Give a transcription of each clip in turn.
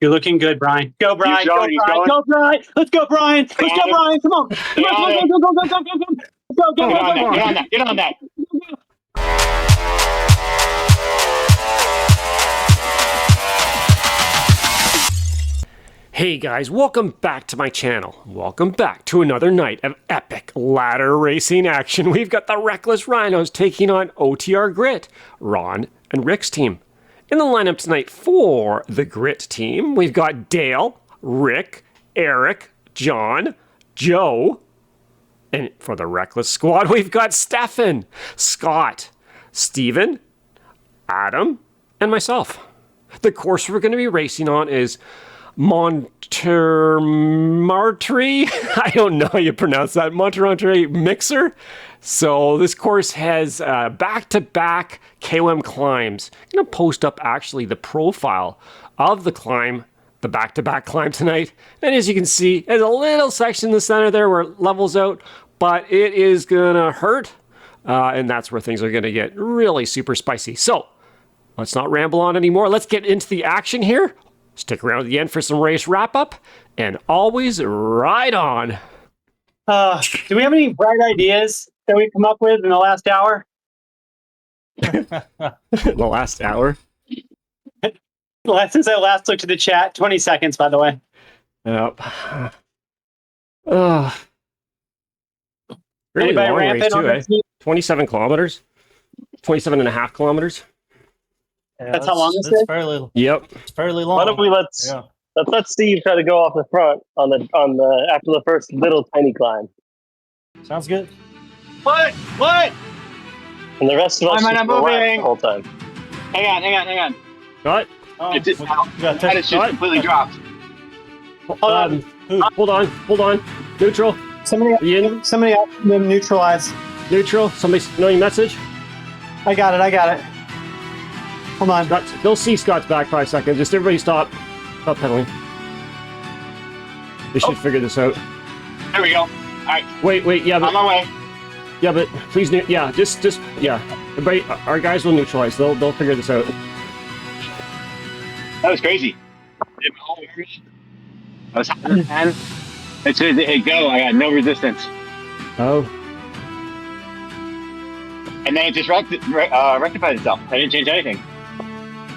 You're looking good, Brian. Go, Brian. Go, Brian. Go, Brian. Let's go, Brian. Let's go, Brian. Come on. Come on. Go. Get on that. Hey guys, welcome back to my channel. Welcome back to another night of epic ladder racing action. We've got the Reckless Rhinos taking on OTR Grit, Ron and Rick's team. In the lineup tonight for the Grit team, we've got Dale, Rick, Eric, John, Joe, and for the Reckless squad, we've got Stefan, Scott, Steven, Adam, and myself. The course we're going to be racing on is Montmartre. I don't know how you pronounce that. Montmartre Mixer. So this course has back-to-back KOM climbs. I'm going to post up actually the profile of the climb, the back-to-back climb tonight. And as you can see, there's a little section in the center there where it levels out, but it is going to hurt. And that's where things are going to get really super spicy. So let's not ramble on anymore. Let's get into the action here. Stick around at the end for some race wrap-up, and always ride on. Do we have any bright ideas that we come up with in the last hour? The last hour? Since I last looked at the chat, 20 seconds, by the way. Yep. Really Anybody long rampant race too, eh? 27 kilometers? 27 and a half kilometers? Yeah, That's how long this is? It's fairly. Yep. It's fairly long. Why don't we let's let Steve try to go off the front on the after the first little tiny climb, Sounds good. What? and the rest of us Why am I just not relax moving? the whole time. Hang on. What? Oh, It just, you got that is just completely dropped. Hold on. Neutral. Somebody else them neutralize. Neutral. Somebody know your message? I got it. Hold on. They'll see Scott's back 5 seconds. Just everybody stop. Stop pedaling. They should figure this out. There we go. All right, Wait, yeah, on but my way. please, everybody, our guys will neutralize. They'll figure this out. That was crazy. I was hopping, man. As soon as it hit go, I got no resistance. Oh. And then it just rectified itself. I didn't change anything.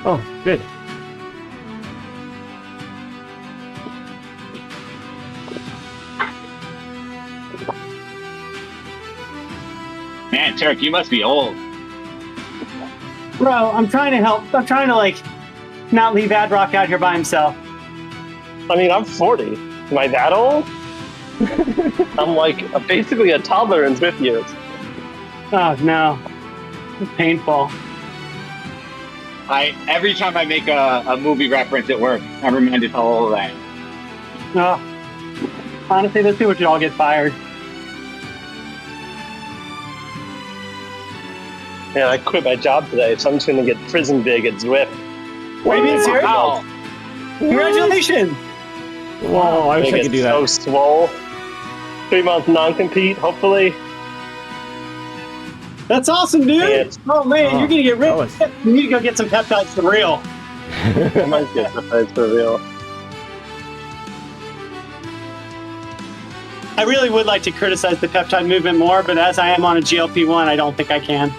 Oh, good. Man, Turk, you must be old. Bro, I'm trying to help. I'm trying to, not leave Adrock out here by himself. I mean, I'm 40. Am I that old? I'm basically a toddler in Zwift years. Oh, no. It's painful. Every time I make a movie reference at work, I'm reminded how old I am. Oh. Honestly, those people should all get fired. Man, I quit my job today, so I'm just going to get prison big at Zwift. Are you being serious? Wow. Congratulations! Whoa, I wish I could do that. So swole. 3-month non-compete, hopefully. That's awesome, dude! Yeah. Oh, man, you're gonna get that rich. You need to go get some peptides for real. I might get surprised for real. I really would like to criticize the peptide movement more, but as I am on a GLP-1, I don't think I can.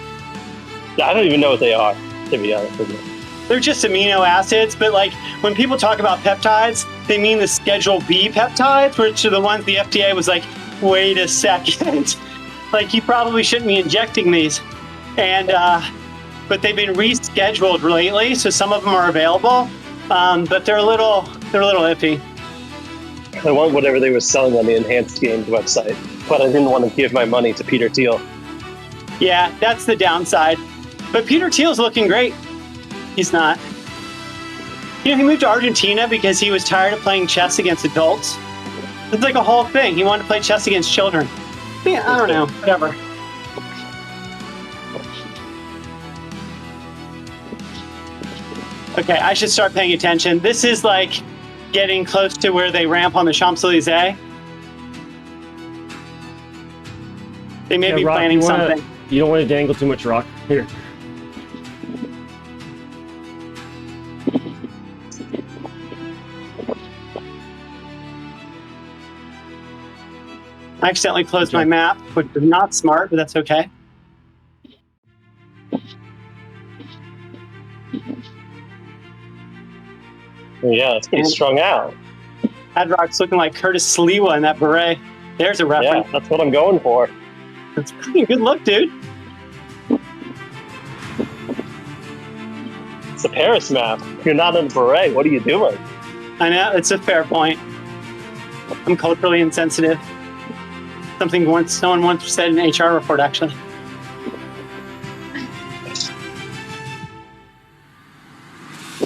Yeah, I don't even know what they are, to be honest with you. They're just amino acids, but when people talk about peptides, they mean the Schedule B peptides, which are the ones the FDA was like, wait a second. You probably shouldn't be injecting these. And, but they've been rescheduled lately, so some of them are available, but they're a little iffy. I want whatever they were selling on the Enhanced Games website, but I didn't want to give my money to Peter Thiel. Yeah, that's the downside. But Peter Thiel's looking great. He's not. He moved to Argentina because he was tired of playing chess against adults. It's like a whole thing. He wanted to play chess against children. Yeah, I don't know. Whatever. Okay, I should start paying attention. This is getting close to where they ramp on the Champs-Élysées. They may be Rock, planning something. You don't want to dangle too much, Rock. Here. I accidentally closed my map, which is not smart, but that's okay. Yeah, it's pretty strung out. Adrock's looking like Curtis Sliwa in that beret. There's a reference. Yeah, that's what I'm going for. That's pretty good look, dude. It's a Paris map. If you're not in a beret, what are you doing? I know, it's a fair point. I'm culturally insensitive. Something someone once said in an HR report, actually.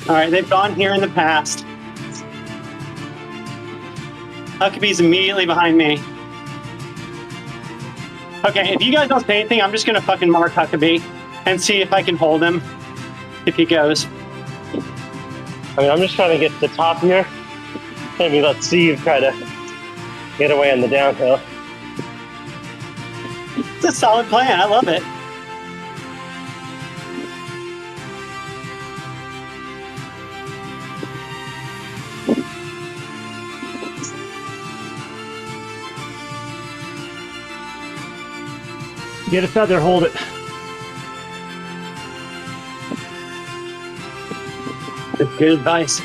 All right, they've gone here in the past. Huckabee's immediately behind me. Okay, if you guys don't say anything, I'm just gonna fucking mark Huckabee and see if I can hold him if he goes. I mean, I'm just trying to get to the top here. Maybe let Steve try to get away on the downhill. It's a solid plan. I love it. Get a feather, hold it. Good advice.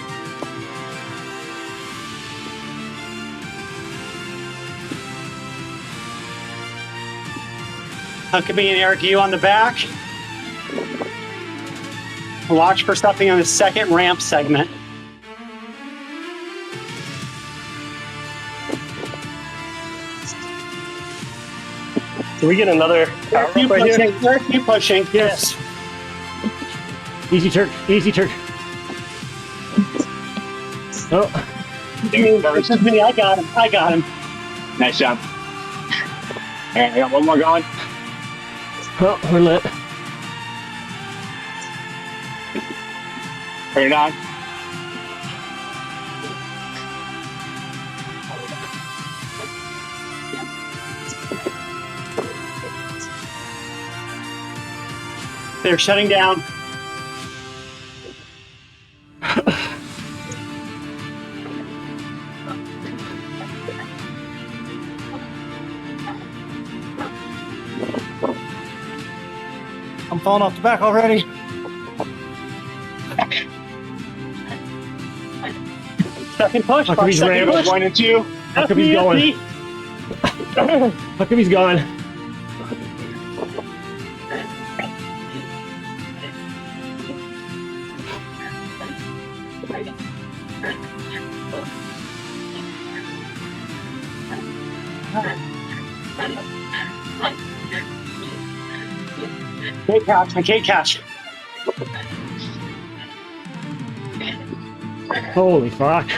Huckabee and Eric, you on the back. Watch for something on the second ramp segment. Can we get another power Eric, you up right here? pushing. Eric, you pushing. Yes. Easy turn. Easy turn. Oh, This is me. I got him. I got him. Nice job. All right, I got one more going. oh, we're lit. Turn it on. They're shutting down. I'm falling off the back already. Second push. Huckabee's Second ran. push. 1 and 2. Huckabee's going. Huckabee's gone. Can't catch. I can't catch. Holy fuck.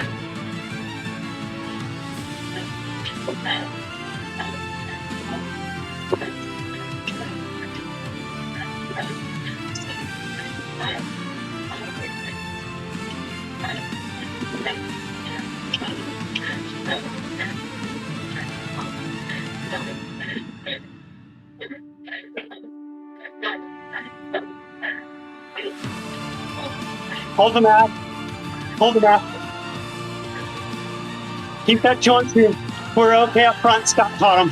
Hold the map. Hold the map. Keep that joint through. We're okay up front. Stop bottom.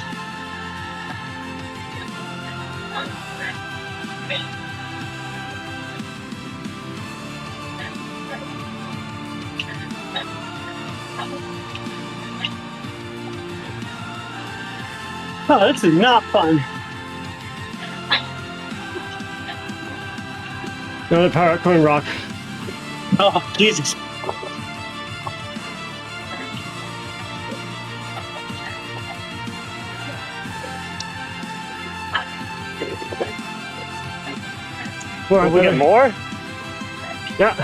Oh, this is not fun. Another power up coming rock. Oh, Jesus. More We get more? Yeah.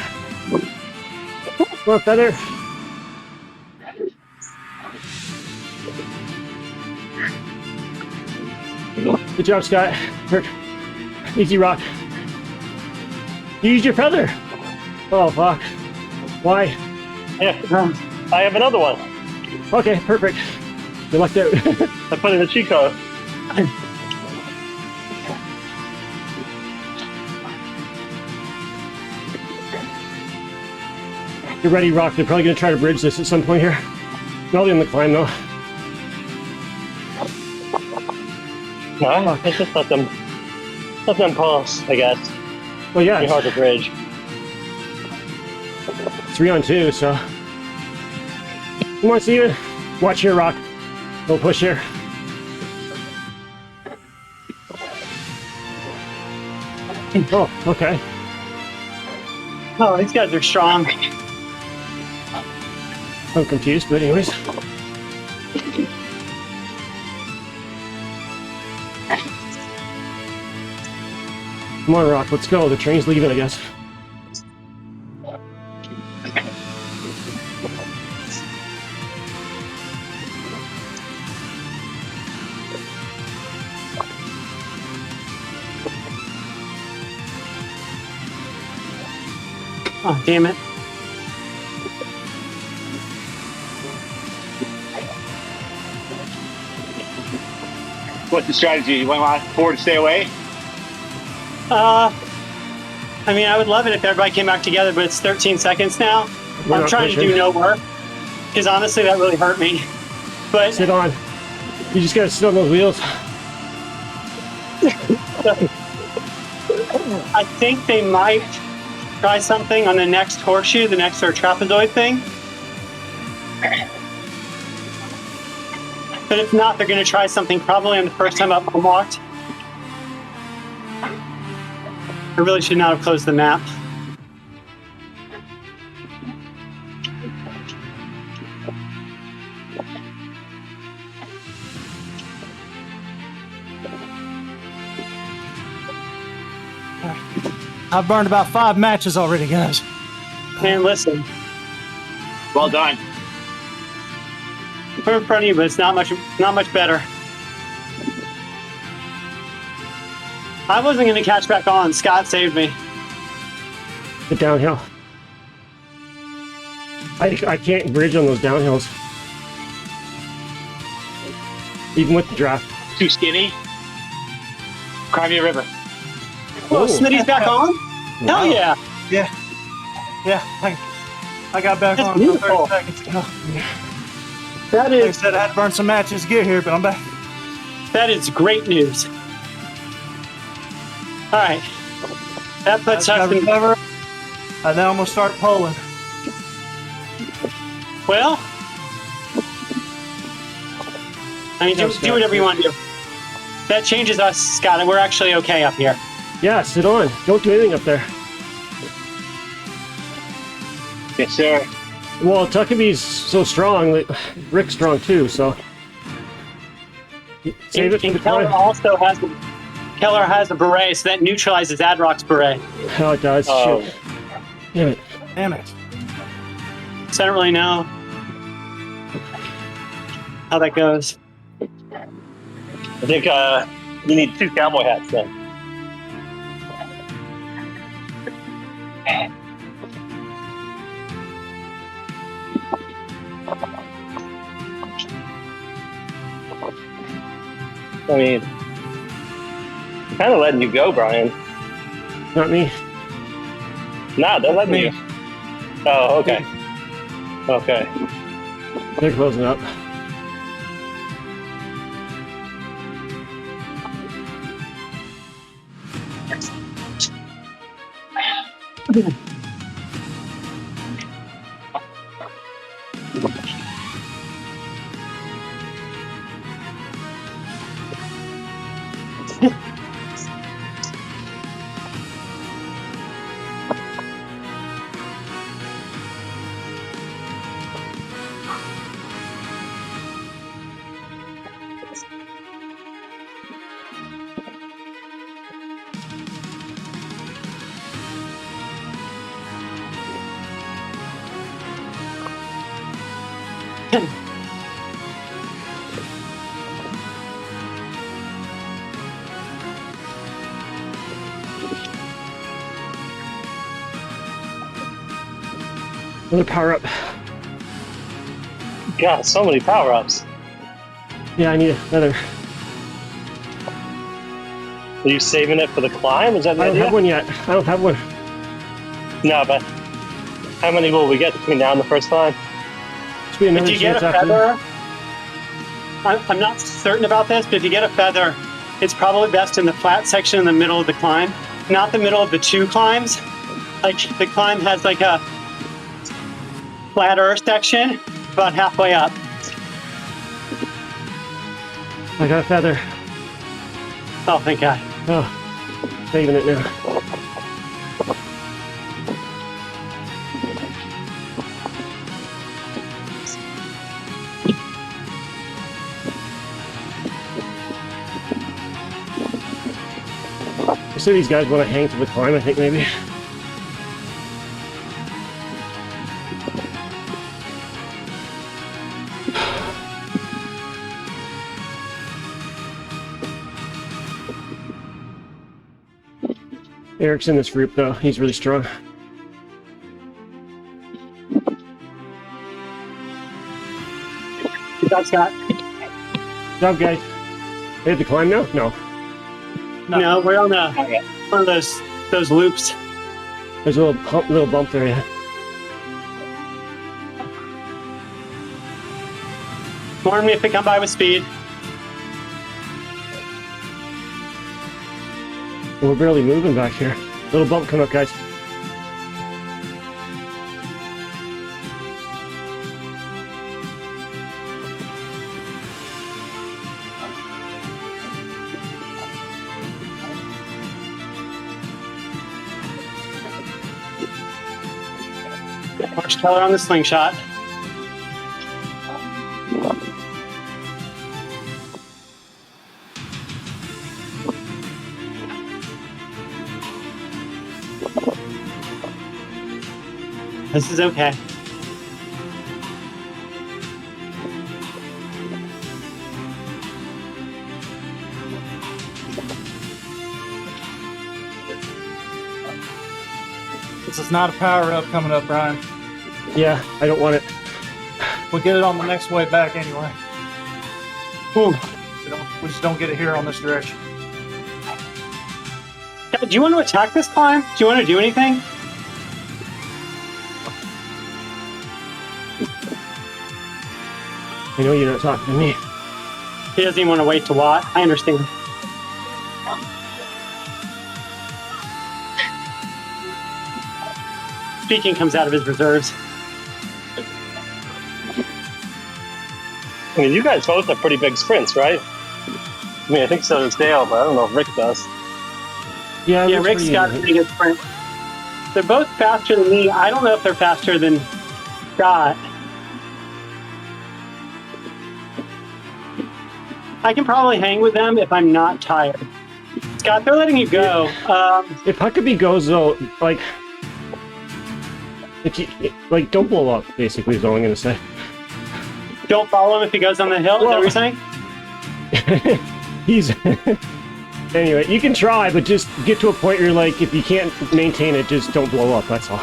More feather. Good job, Scott. Easy rock. You used your feather. Oh, fuck. Why? Yeah. I have another one. Okay, perfect. You lucked out. I put in the cheat code. You're ready, Rock. They're probably going to try to bridge this at some point here. Not in the climb, though. No, I just let them pulse, I guess. Well, yeah, Pretty hard to bridge. 3-on-2, so. Come on, Steven. Watch here, Rock. Little push here. Oh, okay. Oh, these guys are strong. I'm confused, but anyways. Come on, Rock, let's go. The train's leaving, I guess. Oh, damn it. What's the strategy? You want Ford to stay away? I mean, I would love it if everybody came back together, but it's 13 seconds now. We're I'm not trying to pushing. do no work, because honestly, that really hurt me. But Sit on. You just gotta sit on those wheels. I think they might try something on the next horseshoe, the next or trapezoid thing. But if not, they're going to try something probably on the first time up Montmartre. I really should not have closed the map. I've burned about 5 matches already, guys. Man, listen, Well done. we're in front of you, but it's not much better. I wasn't going to catch back on. Scott saved me. The downhill. I can't bridge on those downhills. Even with the draft. Too skinny. Crimea River. Whoa, Oh. Smitty's back on? Hell yeah. Yeah, I got back That's on beautiful. 30 seconds ago. That Like I is said, I had to burn some matches to get here, but I'm back. great news. All right. That puts I us in. recover, and then I'm gonna start polling. Well, I mean, do whatever you want to do. That changes us, Scott, and we're actually okay up here. Yeah, sit on. Don't do anything up there. Yes, sir. Well, Tuckaby's so strong. Like, Rick's strong too, so. Save it for And the Keller climb. also has a beret, so that neutralizes Adrock's beret. Oh, it does. Oh. Shit. Damn it. Damn it. So I don't really know how that goes. I think you need 2 cowboy hats then. I mean, kind of letting you go, Brian. Not me. Nah, they're letting Me. you. Oh, okay. Okay. They're closing up. Another power up. God, so many power ups. Yeah, I need another. Are you saving it for the climb? Is that the I don't idea? have one yet. I don't have one. No, but how many will we get between now and the first climb? Should be another If you get chance a after. feather, I'm not certain about this, but if you get a feather, it's probably best in the flat section in the middle of the climb, not the middle of the two climbs. Like the climb has like a flatter section about halfway up. I got a feather. Oh, thank God. Oh, saving it now. So these guys want to hang to the climb, I think, maybe. Eric's in this group, though. He's really strong. Good job, Scott. Good job, guys. They have to climb now? No. No, we're on one of those loops. There's a little bump there, yeah. Warn me if they come by with speed. We're barely moving back here. Little bump coming up, guys. Marsh Keller on the slingshot. This is okay. This is not a power up coming up, Brian. Yeah, I don't want it. We'll get it on the next way back anyway. Ooh. We just don't get it here on this direction. Do you want to attack this climb? Do you want to do anything? I know you're not talking to me. He doesn't even want to wait to watch. I understand. Speaking comes out of his reserves. I mean, you guys both have pretty big sprints, right? I mean, I think so does Dale, but I don't know if Rick does. Yeah, Yeah, Rick's got a pretty good sprint. They're both faster than me. I don't know if they're faster than Scott. I can probably hang with them if I'm not tired. Scott, they're letting you go. If Huckabee goes, though, like... If you, like, don't blow up, basically, is all I'm going to say. Don't follow him if he goes on the hill. Is that what you're saying? He's... Anyway, you can try, but just get to a point where you're like, if you can't maintain it, just don't blow up, that's all.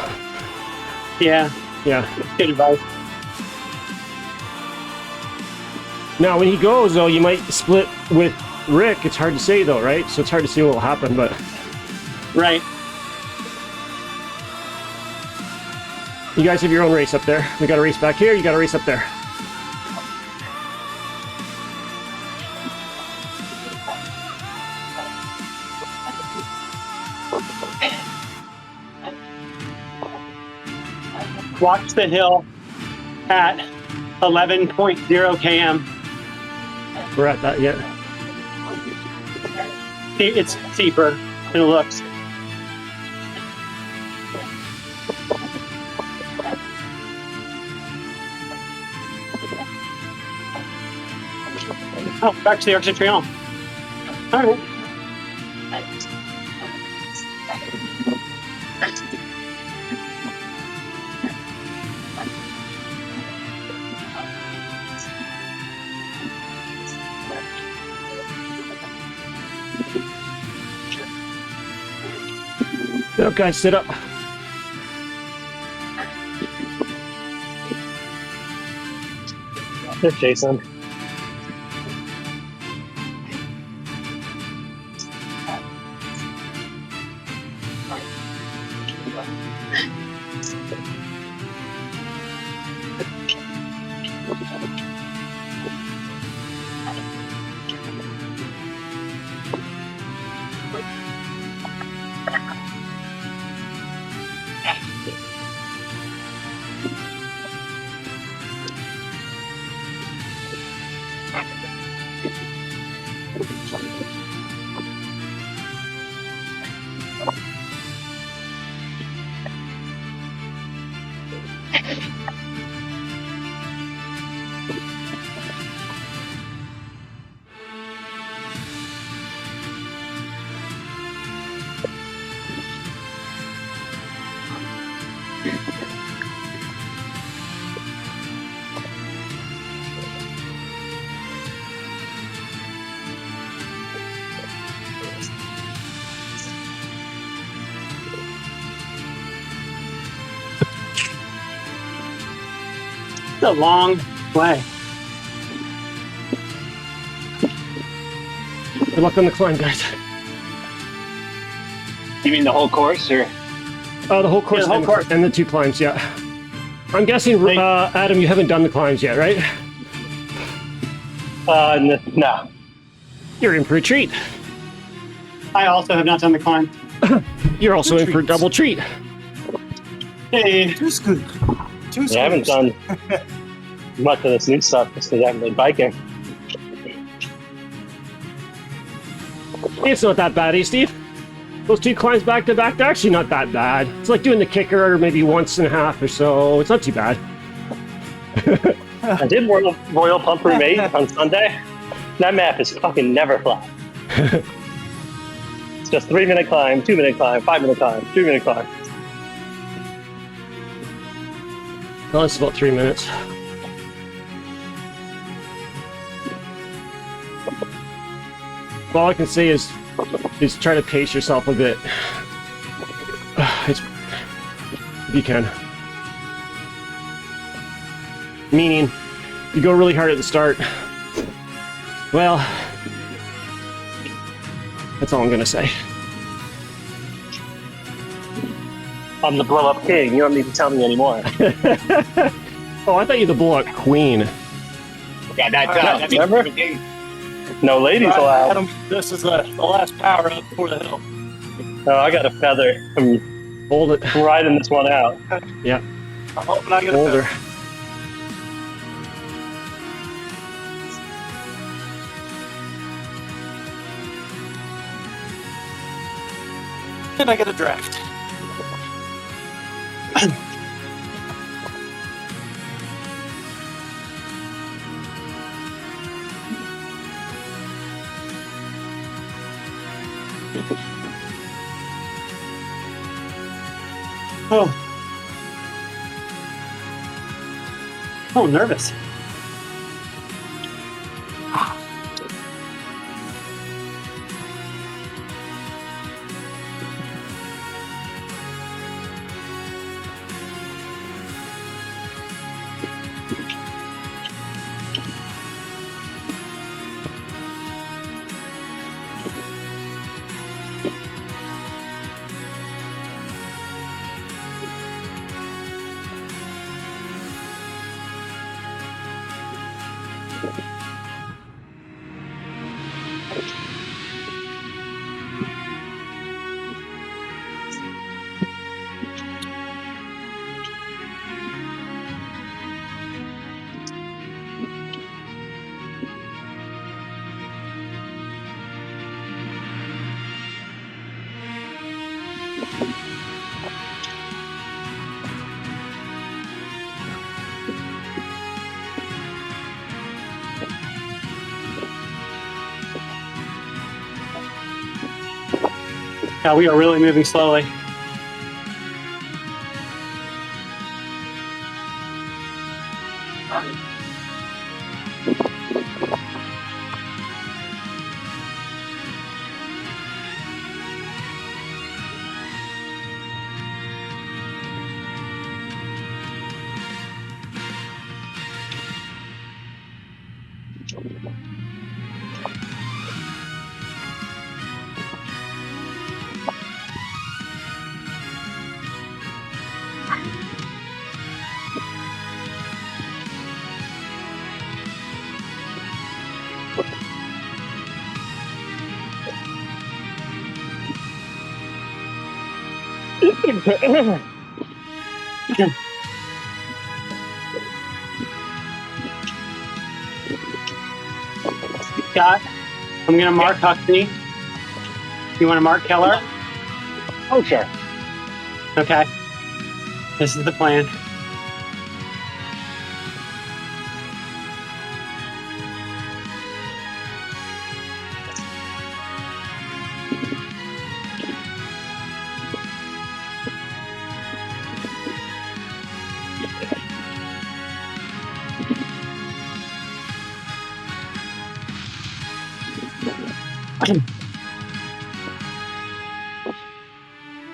Yeah. Yeah. Good advice. Now, when he goes, though, you might split with Rick. It's hard to say, though, right? So it's hard to see what will happen, but... Right. You guys have your own race up there. We got a race back here, you got a race up there. Watch the hill at 11.0 km. We're at that yet. It's steeper than it looks. Oh, back to the Arc de Triomphe. All right. Sit up, guys, sit up. There's Jason. It's a long way. Good luck on the climb, guys. You mean the whole course, or? Oh, the whole course, Yeah, the whole course. and the 2 climbs, yeah. I'm guessing, Adam, you haven't done the climbs yet, right? No. You're in for a treat. I also have not done the climb. You're also in for a double treat. Hey, Too scoot. Too I haven't done much of this new stuff just because I haven't been biking. It's not that bad, eh, Steve? Those 2 climbs back to back, they're actually not that bad. It's like doing the kicker maybe once and a half or so. It's not too bad. I did Royal Pump Room 8 on Sunday. That map is fucking never flat. It's just 3-minute climb, 2-minute climb, 5-minute climb, 3-minute climb. Well, it's about 3 minutes. All I can say is try to pace yourself a bit. If you can. Meaning, you go really hard at the start. Well, that's all I'm gonna say. I'm the blow up king. You don't need to tell me anymore. Oh, I thought you were the blow-up queen. Yeah, that means remember? everything. No ladies Right, allowed. Adam, this is the last power up for the hill. Oh, I got a feather. I'm Hold it. riding this one out. Yeah, I'm hoping I get a hold her. feather. And I get a draft. oh. Oh, nervous. Yeah, we are really moving slowly. Scott, I'm going to mark Huxley. You want to mark Keller? Oh, sure. Okay. This is the plan.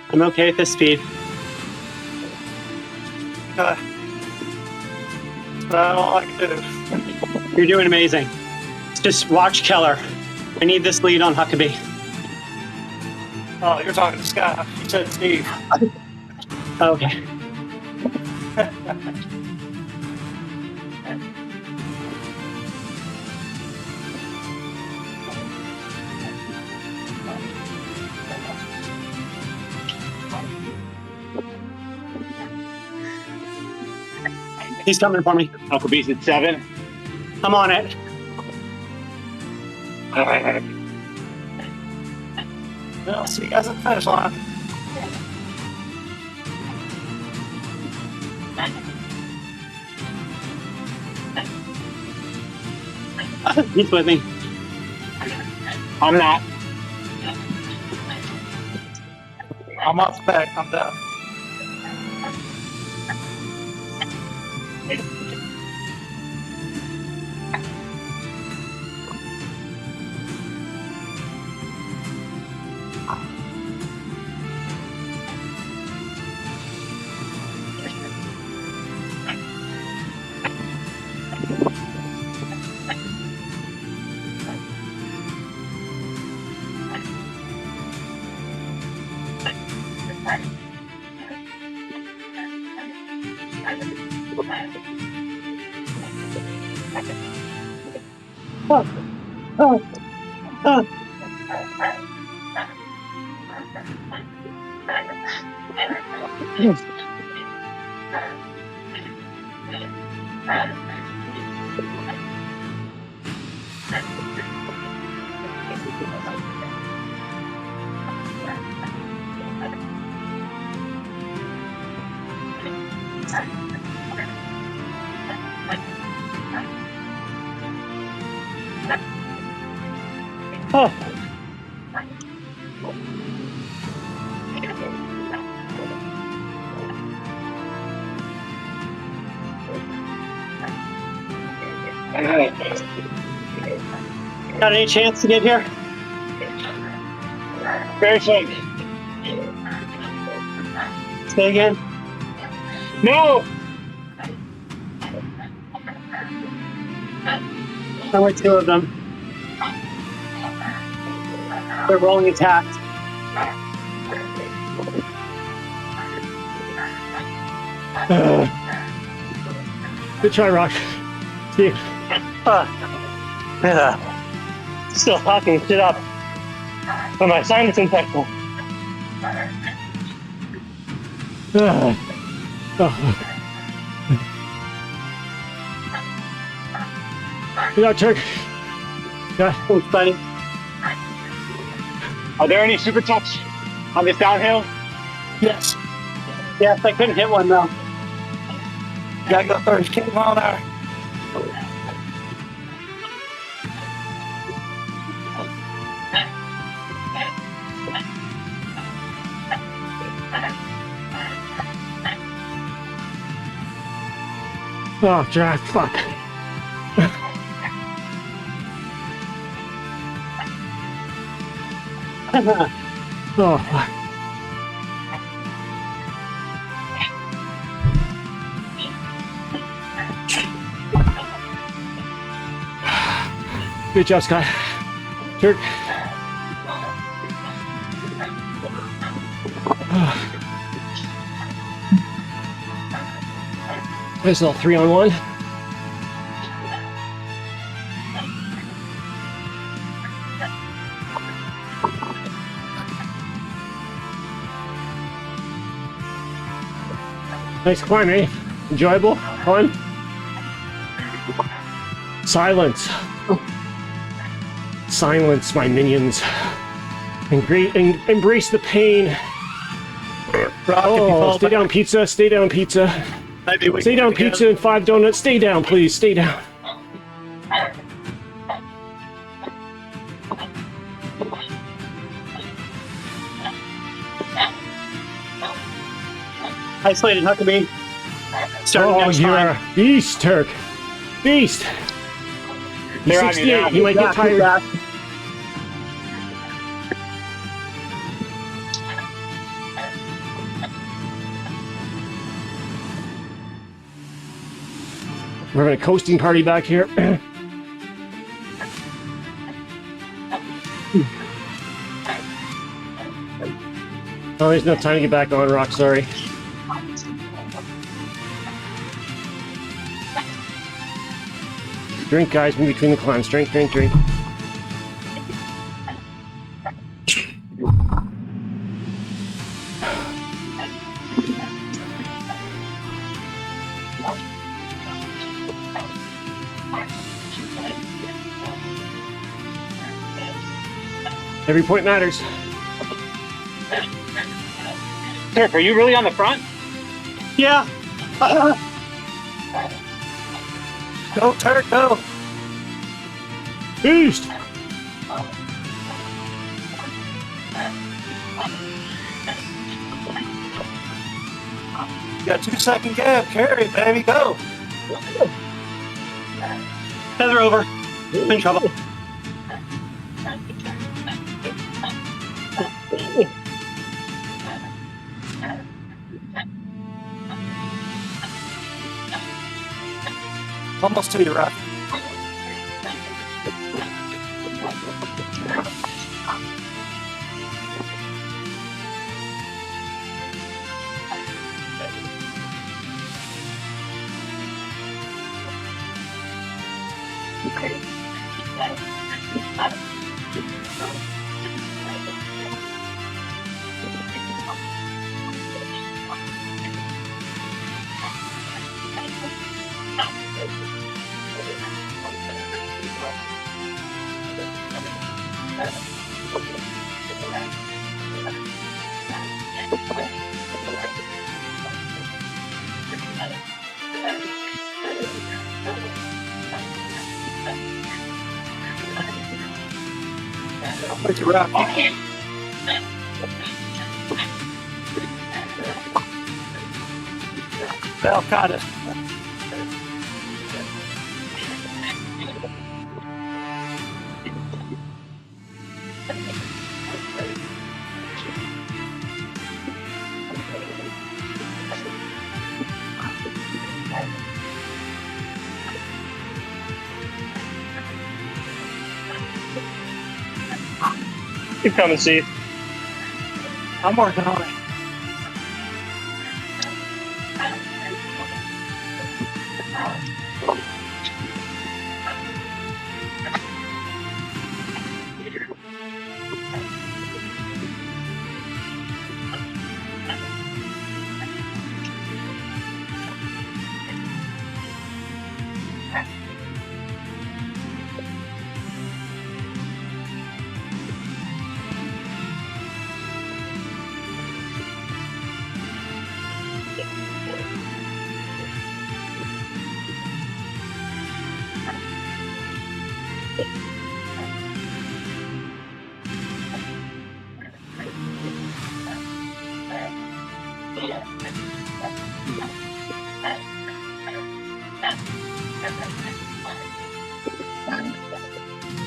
I'm okay at this speed. Okay. That's all I can do. You're doing amazing. Just watch Keller. I need this lead on Huckabee. Oh, you're talking to Scott. You said Steve. Okay. He's coming for me. Uncle B's at 7. I'm on it. I'll see you guys at the finish line. He's with me. I'm not. I'm off the back. I'm done. Oh. Got any chance to get here? Very slick. Say again. No! Only 2 of them. They're rolling attacked. Good try, Rock. Steve. Still hawking shit up. But my sinus infection. Good job, Turk. Yeah. Thanks, buddy. Are there any super touch on this downhill? Yes. Yes, I couldn't hit one though. You gotta go 30 mile an hour. Oh, Jack, fuck. Oh, fuck. Good job, Scott. Turk. Nice little 3-on-1. Nice climb, eh? Enjoyable? Fun? Silence. Silence, my minions. Embrace the pain. Rock, if you Oh, fall stay back, down, pizza. Stay down, pizza. maybe we Stay can down, get together. pizza and 5 donuts. Stay down, please. Stay down. Isolated Huckabee. Starting Oh, next you're time. a beast, Turk. Beast. He's They're on you 68. now. You might get tired. Back. We're having a coasting party back here. Oh, there's no time to get back on rock, sorry. Drink, guys, in between the climbs. Drink, drink, drink. Every point matters. Turk, are you really on the front? Yeah. Go, Turk, go. Beast! You got 2-second gap. Carry, baby, go. Feather over. I'm in trouble. Almost to your right. Where's your right? Well, kind of. Keep coming, Steve. I'm working on it.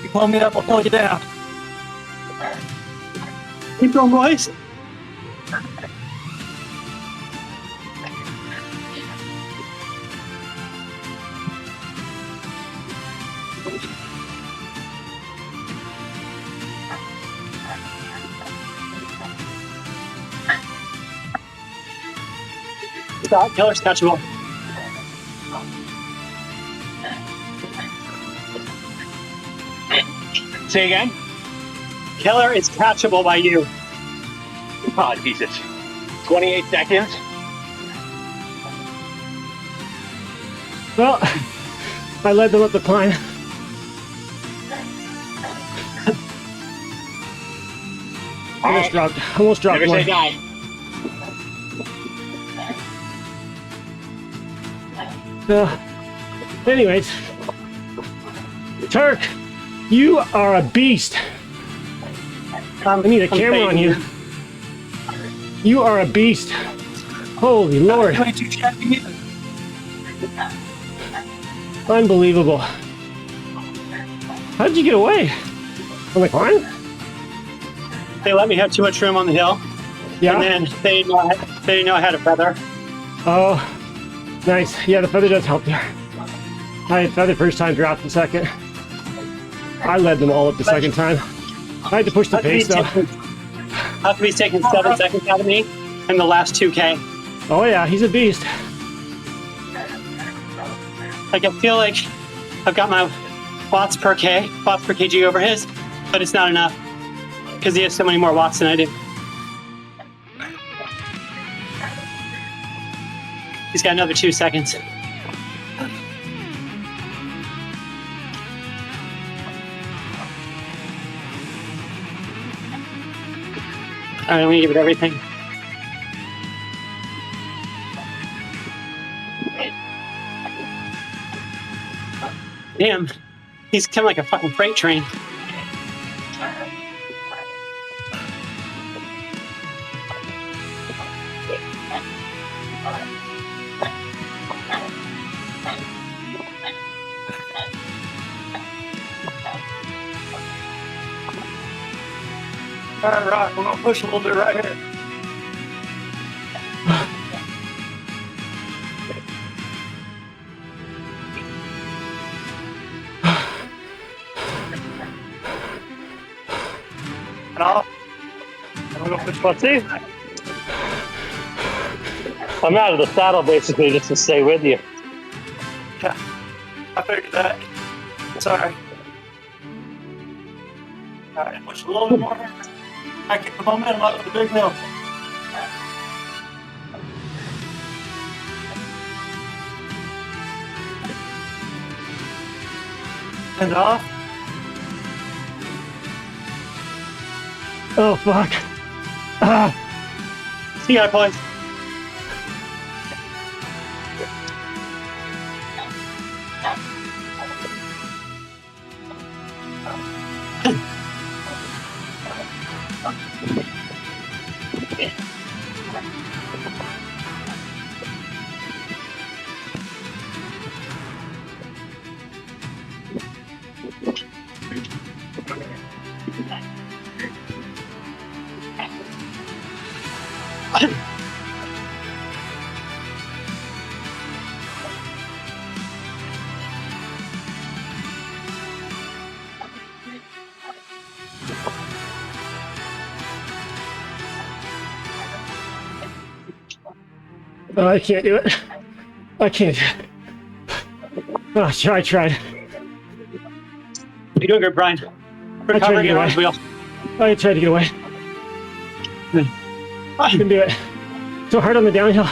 You pull me up, I'll pull you down. Keep going, boys. Stop. Keller's catchable. Say again? Keller is catchable by you. Oh, Jesus. 28 seconds? Well, I led them up the climb. Almost dropped Never one. say die. Anyways, Turk, you are a beast. I need a camera on you. You are a beast. Holy Lord. You ain't too shabby either. Unbelievable. How did you get away? On the climb? They let me have too much room on the hill. Yeah. And then they didn't know I had a feather. Oh, nice. Yeah, the feather does help there. I had the first time, dropped the second. I led them all up the second time. I had to push the pace though. How come he's taking 7 seconds out of me in the last 2K? Oh yeah, he's a beast. Like, I feel like I've got my watts per kg over his, but it's not enough because he has so many more watts than I do. He's got another 2 seconds. All right, I'm gonna give it everything. Damn, he's coming like a fucking freight train. All right, Rock, we're gonna push a little bit right here. And off. And we're gonna push. Let's see. I'm out of the saddle basically just to stay with you. Yeah, I figured that. Sorry. All right, push a little bit more. I get the momentum up the big hill. And off. Oh fuck. Ah. See ya, boys. Oh, I can't do it. I can't. Oh, I tried. You're doing good, Brian. I tried to Recovering get your away. arms wheel. I tried to get away. I couldn't do it. So hard on the downhill.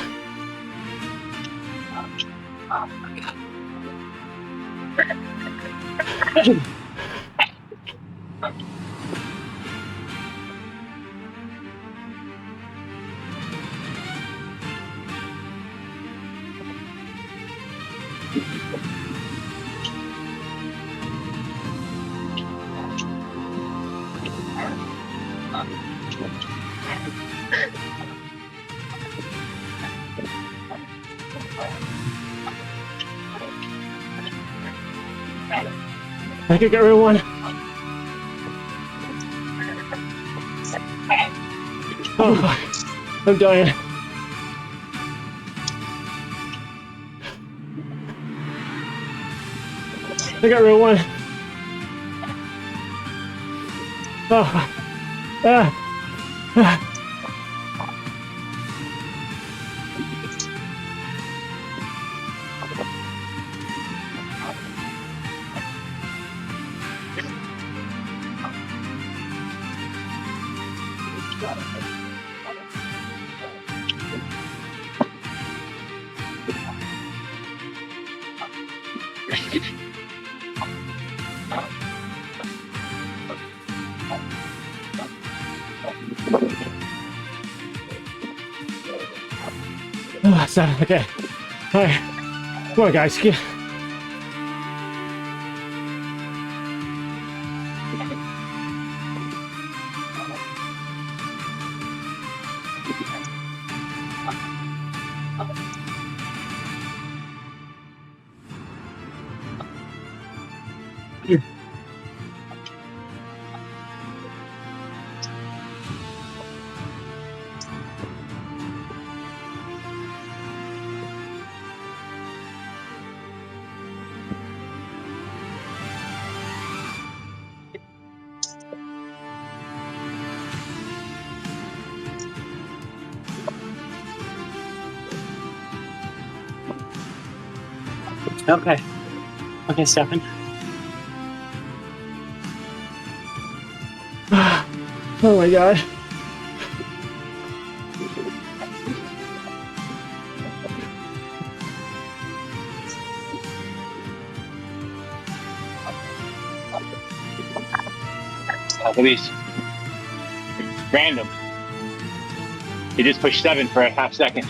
I could get rid of one. Oh, I'm dying. I got rid of one. Oh. Ah. Oh, 7. Okay. All right. Come on, guys. Get. Okay. Okay, Stefan. Oh my god. At least random. He just pushed 7 for a half second.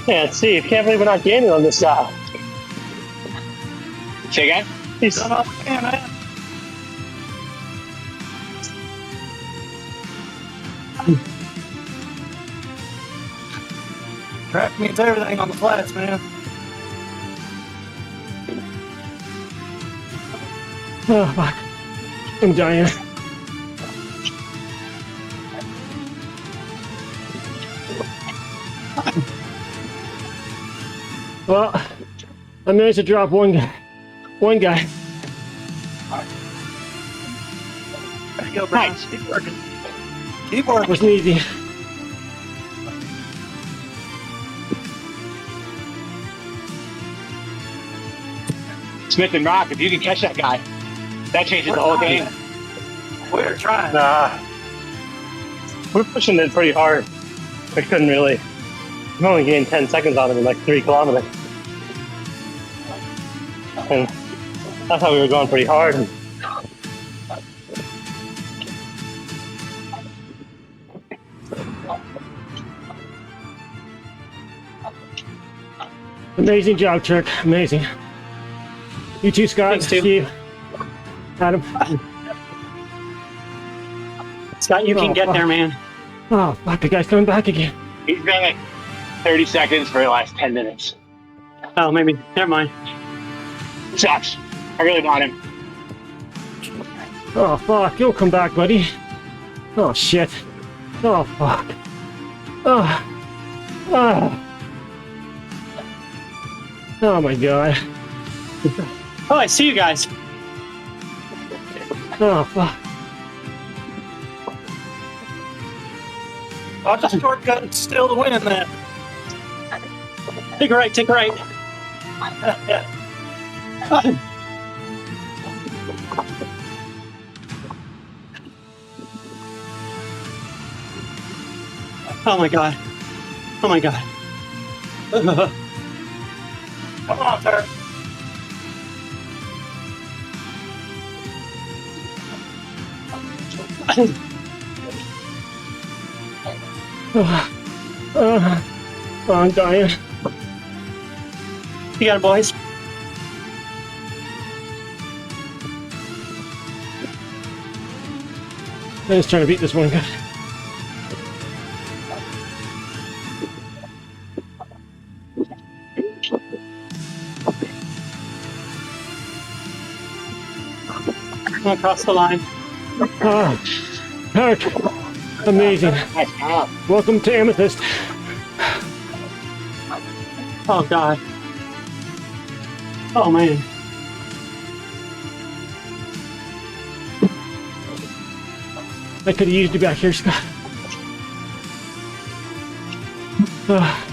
Yeah, Steve, can't believe we're not gaining on this guy. Say again? He's Shut up, man. Track means everything on the flats, man. Oh fuck. I'm dying. Well, I managed to drop one guy. One guy. There you go, Brian. Nice. Keep working. Keep working. Wasn't easy. Smith and Rock, if you can catch that guy, that changes the whole game. We're trying. we're pushing it pretty hard. I couldn't really. I'm only gained 10 seconds on him in like 3 kilometers. And I thought we were going pretty hard. Amazing job, Turk. Amazing. You too, Scott. Thanks, Stu. Steve. Adam. Scott, you can Oh, get fuck. there, man. Oh, fuck, the guy's coming back again. He's been like 30 seconds for the last 10 minutes. Oh, maybe. Never mind. Sucks. I really want him. Oh, fuck. You'll come back, buddy. Oh, shit. Oh, fuck. Oh. Oh. Oh, my God. Oh, I see you guys. Oh, fuck. I'll just shortcut and still win that. Take a right, take a right. Oh my god. Oh my god. Come on, sir. Oh, I'm dying. You got it, boys. I'm just trying to beat this one guy. Across the line. Oh, Kirk. Amazing. Nice job. Welcome to Amethyst. Oh god. Oh man. I could have used you back here, Scott. Oh.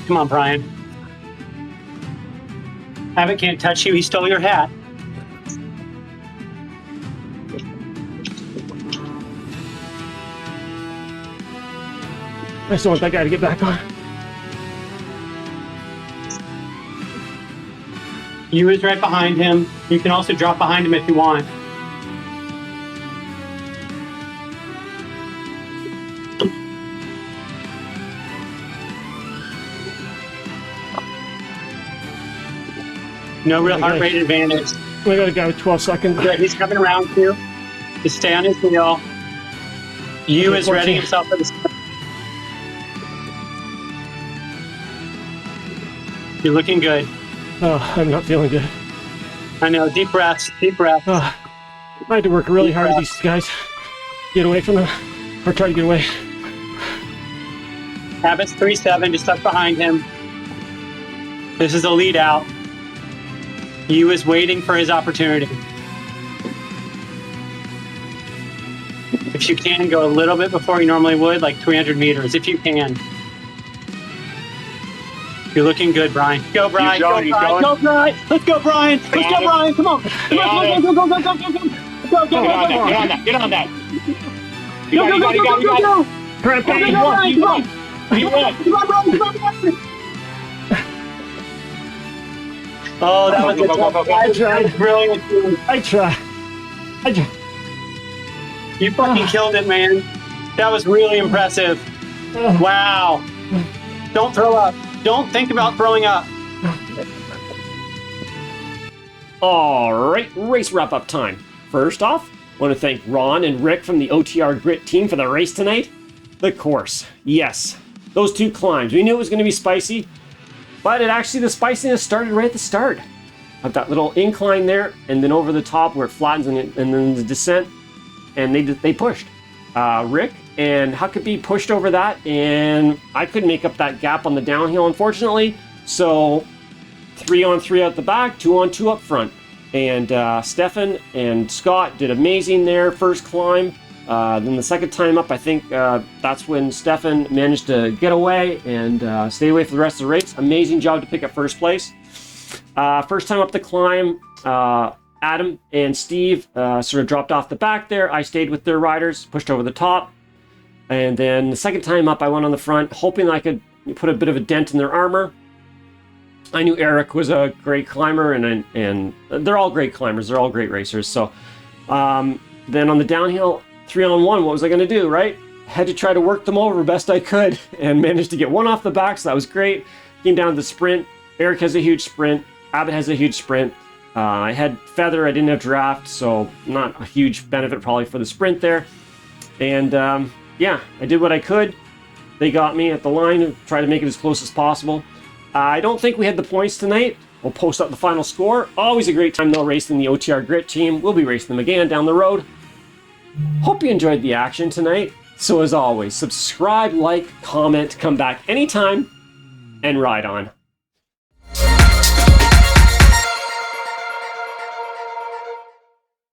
Come on, Brian. Abbott can't touch you. He stole your hat. I still want that guy to get back on. You is right behind him. You can also drop behind him if you want. No real heart rate advantage. We got a guy with 12 seconds. Good, he's coming around too. Just stay on his wheel. You is readying himself for the sprint. You're looking good. Oh, I'm not feeling good. I know. Deep breaths. Deep breaths. Oh, I had to work really hard with these guys. Get away from them. Or try to get away. Abbott's 3-7, just stuck behind him. This is a lead out. He was waiting for his opportunity. If you can, go a little bit before you normally would, like 300 meters, if you can. You're looking good, Brian. Go, Brian. Go, Brian. Go, Brian. Let's go, Brian. Let's go, Brian. Come on. Come on. Go, go, go, go, go, go, go. Go, go, Get on that. Get on that. Get on that. You got it. You got it. You got it. You got it. You won. Oh, that was a tough. I tried. Brilliant. I tried. You fucking killed it, man. That was really impressive. Wow. Don't throw up. Don't think about throwing up. All right, race wrap-up time. First off, I want to thank Ron and Rick from the OTR Grit team for the race tonight. The course, yes, those 2 climbs. We knew it was going to be spicy, but the spiciness started right at the start. I've got little incline there, and then over the top where it flattens, and then the descent, and they pushed. Rick and Huckabee pushed over that, and I couldn't make up that gap on the downhill, unfortunately. So 3-on-3 out the back, 2-on-2 up front. And Stefan and Scott did amazing there, first climb. Then the second time up, I think that's when Stefan managed to get away and stay away for the rest of the race. Amazing job to pick up first place. First time up the climb, Adam and Steve sort of dropped off the back there. I stayed with their riders, pushed over the top. And then the second time up, I went on the front, hoping I could put a bit of a dent in their armor. I knew Eric was a great climber, and they're all great climbers. They're all great racers. So then on the downhill, 3-on-1, what was I going to do, right? Had to try to work them over best I could and managed to get one off the back, so that was great. Came down to the sprint. Eric has a huge sprint. Abbott has a huge sprint. I had feather. I didn't have draft, so not a huge benefit probably for the sprint there. And yeah, I did what I could. They got me at the line and tried to make it as close as possible. I don't think we had the points tonight. We'll post up the final score. Always a great time though racing the OTR Grit team. We'll be racing them again down the road. Hope you enjoyed the action tonight. So as always, subscribe, like, comment, come back anytime, and ride on.